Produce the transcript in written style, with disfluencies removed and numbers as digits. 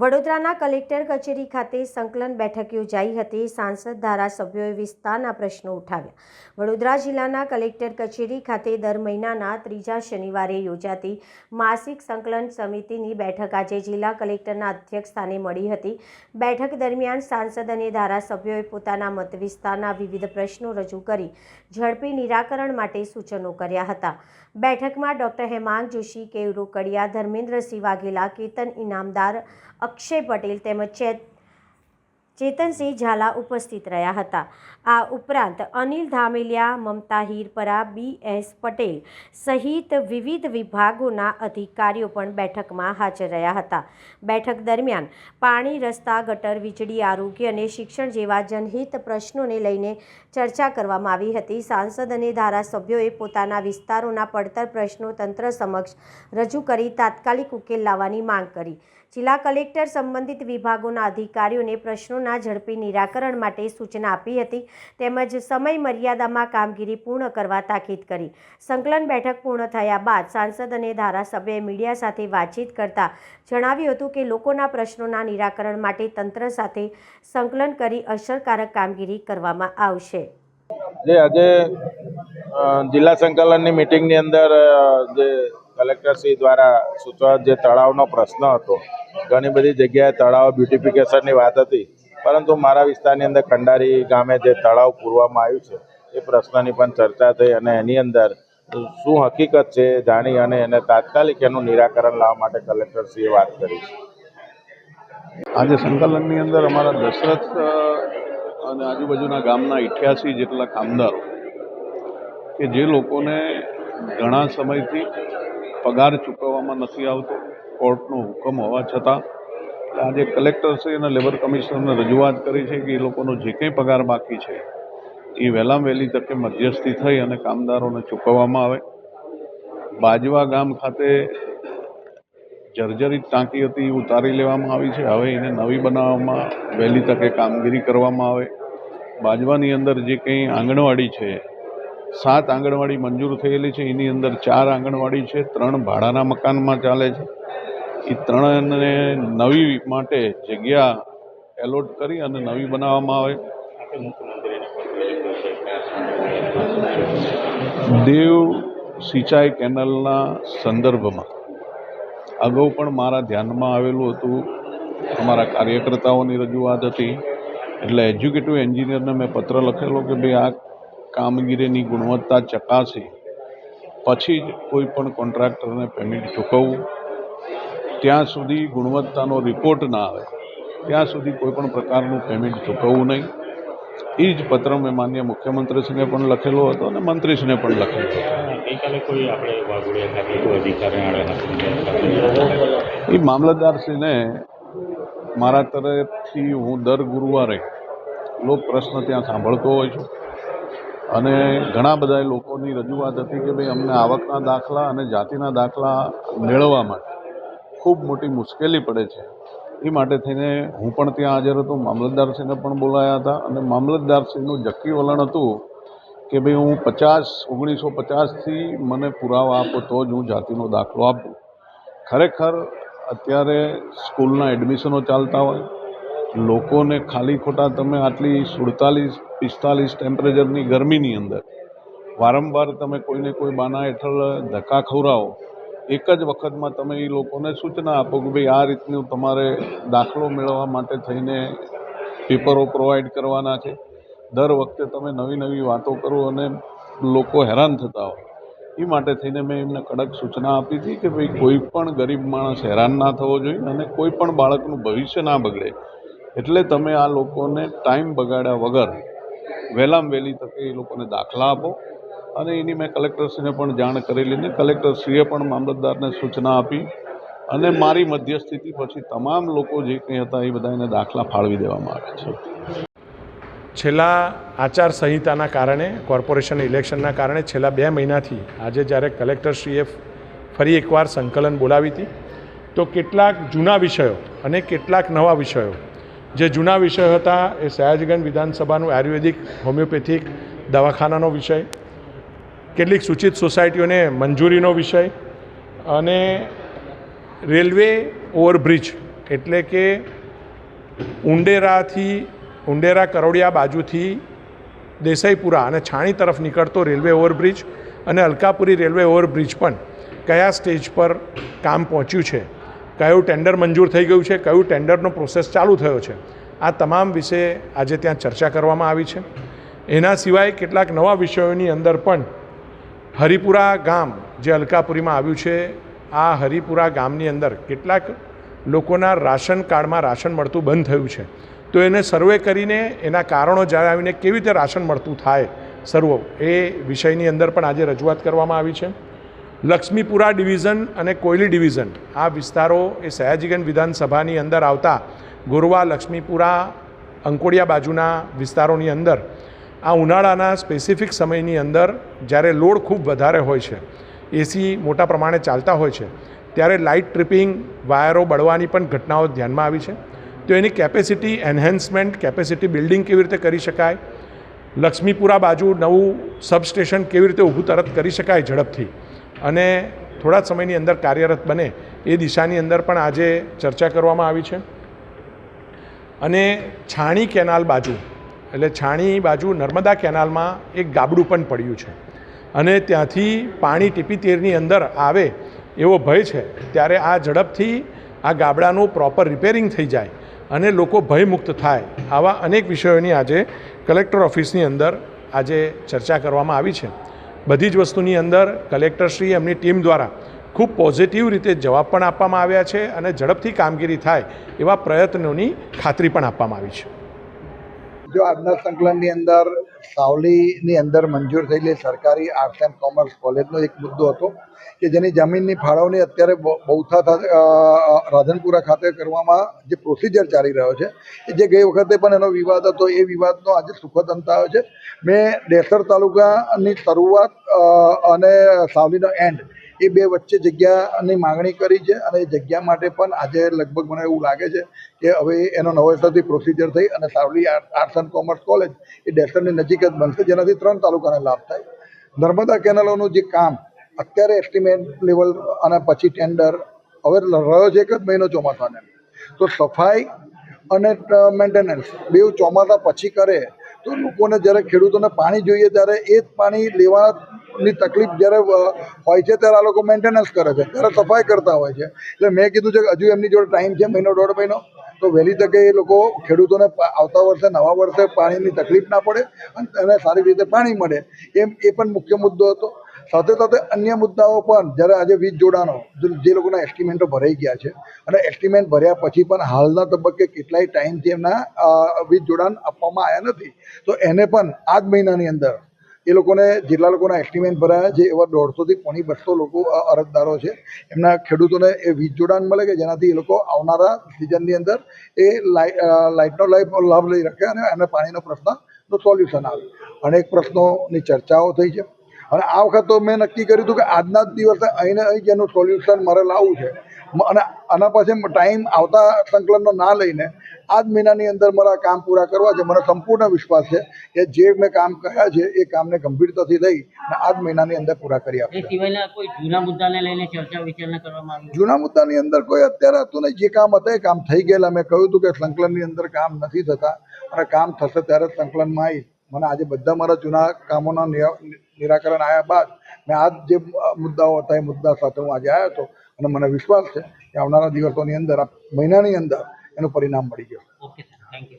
વડોદરાના કલેક્ટર કચેરી ખાતે સંકલન બેઠક યોજાઈ હતી। સાંસદ ધારાસભ્યોએ વિસ્તારના પ્રશ્નો ઉઠાવ્યા। વડોદરા જિલ્લાના કલેક્ટર કચેરી ખાતે દર મહિનાના ત્રીજા શનિવારે યોજાતી માસિક સંકલન સમિતિની બેઠક આજે જિલ્લા કલેક્ટરના અધ્યક્ષસ્થાને મળી હતી। બેઠક દરમિયાન સાંસદ અને ધારાસભ્યોએ પોતાના મત વિસ્તારના વિવિધ પ્રશ્નો રજૂ કરી ઝડપી નિરાકરણ માટે સૂચનો કર્યા હતા। બેઠકમાં ડોક્ટર હેમાંગ જોશી, કેયુર રોકડિયા, ધર્મેન્દ્રસિંહ વાઘેલા, કેતન ઇનામદાર, અક્ષય પટેલ તેમજ ચેતનસિંહ ઝાલા ઉપસ્થિત રહ્યા હતા। આ ઉપરાંત અનિલ ધામેલિયા, મમતા હીરપરા, BS પટેલ સહિત વિવિધ વિભાગોના અધિકારીઓ પણ બેઠકમાં હાજર રહ્યા હતા। બેઠક દરમિયાન પાણી, રસ્તા, ગટર, વીજળી, આરોગ્ય અને શિક્ષણ જેવા જનહિત પ્રશ્નોને લઈને ચર્ચા કરવામાં આવી હતી। સાંસદ અને ધારાસભ્યોએ પોતાના વિસ્તારોના પડતર પ્રશ્નો તંત્ર સમક્ષ રજૂ કરી તાત્કાલિક ઉકેલ લાવવાની માંગ કરી। જિલ્લા કલેક્ટર સંબંધિત વિભાગોના અધિકારીઓને પ્રશ્નોના ઝડપી નિરાકરણ માટે સૂચના આપી હતી તેમજ સમય મર્યાદામાં કામગીરી પૂર્ણ કરવા તાકીદ કરી। સંકલન બેઠક પૂર્ણ થયા બાદ સાંસદ અને ધારાસભ્યોએ મીડિયા સાથે વાતચીત કરતા જણાવ્યું હતું કે લોકોના પ્રશ્નોના નિરાકરણ માટે તંત્ર સાથે સંકલન કરી અસરકારક કામગીરી કરવામાં આવશે। આજે જિલ્લા સંકલનની મીટિંગની અંદર જે કલેક્ટરશ્રી દ્વારા સૂચવાયેલ જે તળાવનો પ્રશ્ન હતો, ઘણી બધી જગ્યાએ તળાવ બ્યુટિફિકેશનની વાત હતી, પરંતુ મારા વિસ્તારની અંદર ખંડારી ગામે જે તળાવ પૂરવામાં આવ્યું છે એ પ્રશ્નની પણ ચર્ચા થઈ અને એની અંદર શું હકીકત છે જાણી અને એને તાત્કાલિક એનું નિરાકરણ લાવવા માટે કલેક્ટરશ્રીએ વાત કરી છે। આજે સંકલનની અંદર અમારા દશરથ અને આજુબાજુના ગામના 88 જેટલા કામદારો કે જે લોકોને ઘણા સમયથી પગાર ચૂકવવામાં નથી આવતો, કોર્ટનો હુકમ હોવા છતાં આજે કલેક્ટરશ્રી અને લેબર કમિશનરને રજૂઆત કરી છે કે એ લોકોનો જે કંઈ પગાર બાકી છે એ વહેલામાં વહેલી તકે મધ્યસ્થી થઈ અને કામદારોને ચૂકવવામાં આવે। બાજવા ગામ ખાતે જર્જરિત ટાંકી હતી એ ઉતારી લેવામાં આવી છે, હવે એને નવી બનાવવામાં વહેલી તકે કામગીરી કરવામાં આવે। બાજવાની અંદર જે કંઈ આંગણવાડી છે, 7 આંગણવાડી મંજૂર થયેલી છે, એની અંદર 4 આંગણવાડી છે, 3 ભાડાના મકાનમાં ચાલે છે। એ 3ને નવી માટે જગ્યા એલોટ કરી અને નવી બનાવવામાં આવે। દેવ સિંચાઈ કેનલના સંદર્ભમાં અગાઉ પણ મારા ધ્યાનમાં આવેલું હતું, અમારા કાર્યકર્તાઓની રજૂઆત હતી, એટલે એક્ઝિક્યુટિવ એન્જિનિયરને મેં પત્ર લખેલો કે ભાઈ આ કામગીરીની ગુણવત્તા ચકાસી પછી જ કોઈ પણ કોન્ટ્રાક્ટરને પેમેન્ટ ચૂકવવું। ત્યાં સુધી ગુણવત્તાનો રિપોર્ટ ના આવે ત્યાં સુધી કોઈ પણ પ્રકારનું પેમેન્ટ ચૂકવવું નહીં। એ જ પત્ર મેં માનનીય મુખ્યમંત્રીશ્રીને પણ લખેલો હતો અને મંત્રીશ્રીને પણ લખેલો હતો। એ મામલતદારશ્રીને મારા તરફથી હું દર ગુરુવારે લોક પ્રશ્ન ત્યાં સાંભળતો હોઉં છું અને ઘણા બધા લોકોની રજૂઆત હતી કે ભાઈ અમને આવકના દાખલા અને જાતિના દાખલા મેળવવા માટે ખૂબ મોટી મુશ્કેલી પડે છે। એ માટે થઈને હું પણ ત્યાં હાજર હતો, મામલતદારશ્રીને પણ બોલાયા હતા અને મામલતદારશ્રીનું જક્કી વલણ હતું કે ભાઈ હું 1950થી મને પુરાવા આપો તો જ હું જાતિનો દાખલો આપું। ખરેખર અત્યારે સ્કૂલના એડમિશનો ચાલતા હોય, લોકોને ખાલી ખોટા તમે આટલી 47-45 ટેમ્પરેચરની ગરમીની અંદર વારંવાર તમે કોઈને કોઈ બાના હેઠળ ધક્કા ખવડાવો, એક જ વખતમાં તમે એ લોકોને સૂચના આપો કે ભાઈ આ રીતનું તમારે દાખલો મેળવવા માટે થઈને પેપરો પ્રોવાઈડ કરવાના છે। દર વખતે તમે નવી નવી વાતો કરો અને લોકો હેરાન થતા હોય, એ માટે થઈને મેં એમને કડક સૂચના આપી હતી કે ભાઈ કોઈ પણ ગરીબ માણસ હેરાન ના થવો જોઈએ અને કોઈ પણ બાળકનું ભવિષ્ય ના બગડે, એટલે તમે આ લોકોને ટાઈમ બગાડ્યા વગર વહેલામાં વહેલી તકે એ લોકોને દાખલા આપો। અને એની મેં કલેક્ટરશ્રીને પણ જાણ કરેલી ને કલેક્ટરશ્રીએ પણ મામલતદારને સૂચના આપી અને મારી મધ્યસ્થિતિ પછી તમામ લોકો જે કંઈ હતા એ બધાને દાખલા ફાળવી દેવામાં આવે છે। છેલ્લા આચારસંહિતાના કારણે, કોર્પોરેશન ઇલેક્શનના કારણે છેલ્લા 2 મહિનાથી આજે જ્યારે કલેક્ટરશ્રીએ ફરી એકવાર સંકલન બોલાવી હતી તો કેટલાક જૂના વિષયો અને કેટલાક નવા વિષયો, જે જૂના વિષયો હતા એ સયાજગંજ વિધાનસભાનું આયુર્વેદિક હોમિયોપેથિક દવાખાનાનો વિષય, કેટલીક સૂચિત સોસાયટીઓને મંજૂરીનો વિષય અને રેલવે ઓવરબ્રિજ એટલે કે ઉંડેરા કરોડિયા બાજુથી દેસાઈપુરા અને છાણી તરફ નીકળતો રેલવે ઓવરબ્રિજ અને અલકાપુરી રેલવે ઓવરબ્રિજ પણ કયા સ્ટેજ પર કામ પહોંચ્યું છે, કયું ટેન્ડર મંજૂર થઈ ગયું છે, કયું ટેન્ડરનો પ્રોસેસ ચાલુ થયો છે, આ તમામ વિશે આજે ત્યાં ચર્ચા કરવામાં આવી છે. એના સિવાય કેટલાક નવા વિષયોની અંદર પણ હરિપુરા ગામ જે અલકાપુરીમાં આવ્યું છે, આ હરિપુરા ગામની અંદર કેટલાક લોકોના રાશન કાર્ડમાં રાશન મળતું બંધ થયું છે, તો એને સર્વે કરીને એના કારણો જણાવીને કેવી રીતે રાશન મળતું થાય સર્વો, એ વિષયની અંદર પણ આજે રજૂઆત કરવામાં આવી છે. લક્ષ્મીપુરા ડિવિઝન અને કોયલી ડિવિઝન આ વિસ્તારો એ સયાજીગંજ વિધાનસભાની અંદર આવતા ગોરવા, લક્ષ્મીપુરા, અંકોડિયા બાજુના વિસ્તારોની અંદર આ ઉનાળાના સ્પેસિફિક સમયની અંદર જ્યારે લોડ ખૂબ વધારે હોય છે, એસી મોટા પ્રમાણે ચાલતા હોય છે, ત્યારે લાઇટ ટ્રિપિંગ, વાયરો બળવાની પણ ઘટનાઓ ધ્યાનમાં આવી છે. તો એની કેપેસિટી એન્હેન્સમેન્ટ, કેપેસિટી બિલ્ડિંગ કેવી રીતે કરી શકાય, લક્ષ્મીપુરા બાજુ નવું સબસ્ટેશન કેવી રીતે ઊભું તરત કરી શકાય ઝડપથી અને થોડા જ સમયની અંદર કાર્યરત બને એ દિશાની અંદર પણ આજે ચર્ચા કરવામાં આવી છે. અને છાણી કેનાલ બાજુ એટલે છાણી બાજુ નર્મદા કેનાલમાં એક ગાબડું પણ પડ્યું છે અને ત્યાંથી પાણી ટીપી તેરની અંદર આવે એવો ભય છે. ત્યારે આ ઝડપથી આ ગાબડાનું પ્રોપર રિપેરિંગ થઈ જાય અને લોકો ભયમુક્ત થાય, આવા અનેક વિષયોની આજે કલેક્ટર ઓફિસની અંદર આજે ચર્ચા કરવામાં આવી છે. બધી જ વસ્તુની અંદર કલેક્ટરશ્રી એમની ટીમ દ્વારા ખૂબ પોઝિટિવ રીતે જવાબ પણ આપવામાં આવ્યા છે અને ઝડપથી કામગીરી થાય એવા પ્રયત્નોની ખાતરી પણ આપવામાં આવી છે. જો આજના સંકલનની અંદર સાવલીની અંદર મંજૂર થયેલી સરકારી આર્ટ્સ એન્ડ કોમર્સ કોલેજનો એક મુદ્દો હતો કે જેની જમીનની ફાળવણી અત્યારે બહુથા રાધનપુરા ખાતે કરવામાં જે પ્રોસિજર ચાલી રહ્યો છે, જે ગઈ વખતે પણ એનો વિવાદ હતો, એ વિવાદનો આજે સુખદ અંત આવ્યો છે. મેં ડેસર તાલુકાની શરૂઆત અને સાવલીનો એન્ડ એ બે વચ્ચે જગ્યાની માગણી કરી છે અને એ જગ્યા માટે પણ આજે લગભગ મને એવું લાગે છે કે હવે એનો નવેસરથી પ્રોસિજર થઈ અને Savli arts and commerce college એ ડેસરની નજીક જ બનશે, જેનાથી 3 તાલુકાને લાભ થાય. નર્મદા કેનાલોનું જે કામ અત્યારે એસ્ટિમેટ લેવલ અને પછી ટેન્ડર હવે રહ્યો છે 1 જ મહિનો ચોમાસાને, તો સફાઈ અને મેન્ટેનન્સ બેઉ ચોમાસા પછી કરે તો લોકોને જ્યારે ખેડૂતોને પાણી જોઈએ ત્યારે એ જ પાણી લેવાની તકલીફ જ્યારે હોય છે ત્યારે આ લોકો મેન્ટેનન્સ કરે છે, ત્યારે સફાઈ કરતા હોય છે. એટલે મેં કીધું છે કે હજુ એમની જોડે ટાઈમ છે 1.5 મહિનો, તો વહેલી તકે એ લોકો ખેડૂતોને આવતા વર્ષે નવા વર્ષે પાણીની તકલીફ ના પડે અને તેને સારી રીતે પાણી મળે, એ પણ મુખ્ય મુદ્દો હતો. સાથે સાથે અન્ય મુદ્દાઓ પણ જ્યારે આજે વીજ જોડાણો જે લોકોના એસ્ટિમેન્ટો ભરાઈ ગયા છે અને એસ્ટિમેટ ભર્યા પછી પણ હાલના તબક્કે કેટલાય ટાઈમથી એમના વીજ જોડાણ આપવામાં આવ્યા નથી, તો એને પણ આ જ મહિનાની અંદર એ લોકોને જેટલા લોકોના એસ્ટિમેટ ભરાયા છે એવા 150 થી 200 લોકો અરજદારો છે, એમના ખેડૂતોને એ વીજ જોડાણ મળે કે જેનાથી એ લોકો આવનારા સિઝનની અંદર એ લાઇટનો લાભ લઈ શકે અને એને પાણીનો પ્રશ્નનો સોલ્યુશન આવે. અનેક પ્રશ્નોની ચર્ચાઓ થઈ છે અને આ વખત તો મેં નક્કી કર્યું હતું કે આજના જ દિવસે અહીં જેનું સોલ્યુશન મારે લાવવું છે અને આના પછી ટાઈમ આવતા સંકલનનો ના લઈને આ જ મહિનાની અંદર મારા કામ પૂરા કરવા છે. મને સંપૂર્ણ વિશ્વાસ છે કે જે મેં કામ કર્યા છે એ કામને ગંભીરતાથી લઈ અને આ જ મહિનાની અંદર પૂરા કરી આપશે. કોઈ જૂના મુદ્દાને લઈને ચર્ચા વિચારણા કરવામાં આવી? જૂના મુદ્દાની અંદર કોઈ અત્યારે હતું નહીં, જે કામ હતા એ કામ થઈ ગયેલા. મેં કહ્યું હતું કે સંકલનની અંદર કામ નથી થતા અને કામ થશે ત્યારે સંકલનમાં આવી. મને આજે બધા મારા જૂના કામોના નિરાકરણ આવ્યા બાદ મેં આ જે મુદ્દાઓ હતા એ મુદ્દા સાથે હું આજે આવ્યો હતો અને મને વિશ્વાસ છે કે આવનારા દિવસોની અંદર આ મહિનાની અંદર એનું પરિણામ મળી જશે.